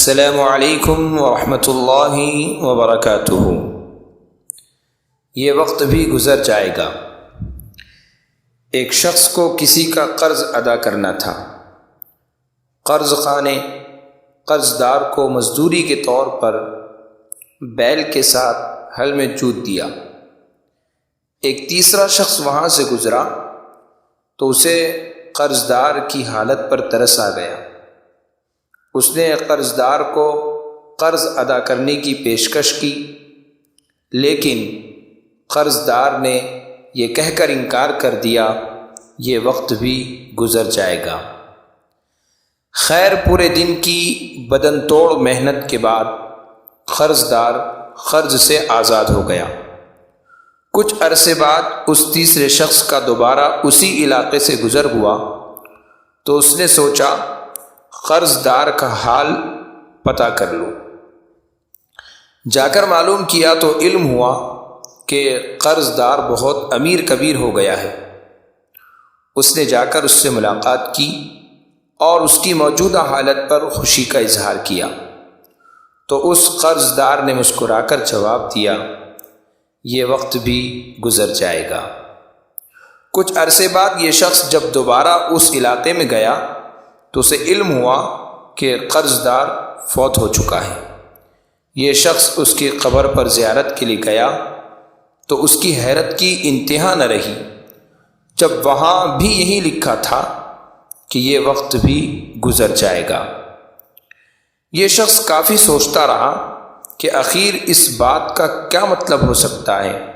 السلام علیکم ورحمۃ اللہ وبرکاتہ۔ یہ وقت بھی گزر جائے گا۔ ایک شخص کو کسی کا قرض ادا کرنا تھا۔ قرض خواہ نے قرض دار کو مزدوری کے طور پر بیل کے ساتھ ہل میں جوت دیا۔ ایک تیسرا شخص وہاں سے گزرا تو اسے قرض دار کی حالت پر ترس آ گیا۔ اس نے قرض دار کو قرض ادا کرنے کی پیشکش کی، لیکن قرض دار نے یہ کہہ کر انکار کر دیا، یہ وقت بھی گزر جائے گا۔ خیر، پورے دن کی بدن توڑ محنت کے بعد قرض دار قرض سے آزاد ہو گیا۔ کچھ عرصے بعد اس تیسرے شخص کا دوبارہ اسی علاقے سے گزر ہوا تو اس نے سوچا قرض دار کا حال پتہ کر لوں۔ جا کر معلوم کیا تو علم ہوا کہ قرض دار بہت امیر کبیر ہو گیا ہے۔ اس نے جا کر اس سے ملاقات کی اور اس کی موجودہ حالت پر خوشی کا اظہار کیا تو اس قرض دار نے مسکرا کر جواب دیا، یہ وقت بھی گزر جائے گا۔ کچھ عرصے بعد یہ شخص جب دوبارہ اس علاقے میں گیا تو اسے علم ہوا کہ قرض دار فوت ہو چکا ہے۔ یہ شخص اس کی قبر پر زیارت کے لیے گیا تو اس کی حیرت کی انتہا نہ رہی جب وہاں بھی یہی لکھا تھا کہ یہ وقت بھی گزر جائے گا۔ یہ شخص کافی سوچتا رہا کہ آخر اس بات کا کیا مطلب ہو سکتا ہے؟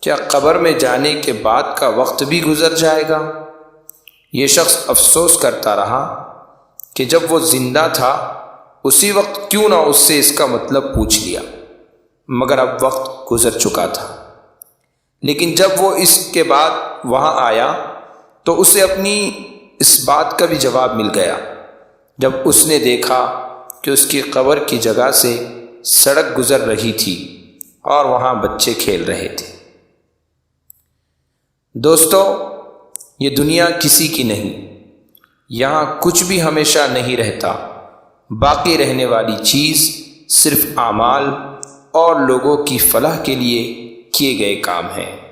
کیا قبر میں جانے کے بعد کا وقت بھی گزر جائے گا؟ یہ شخص افسوس کرتا رہا کہ جب وہ زندہ تھا اسی وقت کیوں نہ اس سے اس کا مطلب پوچھ لیا، مگر اب وقت گزر چکا تھا۔ لیکن جب وہ اس کے بعد وہاں آیا تو اسے اپنی اس بات کا بھی جواب مل گیا جب اس نے دیکھا کہ اس کی قبر کی جگہ سے سڑک گزر رہی تھی اور وہاں بچے کھیل رہے تھے۔ دوستو، یہ دنیا کسی کی نہیں، یہاں کچھ بھی ہمیشہ نہیں رہتا۔ باقی رہنے والی چیز صرف اعمال اور لوگوں کی فلاح کے لیے کیے گئے کام ہیں۔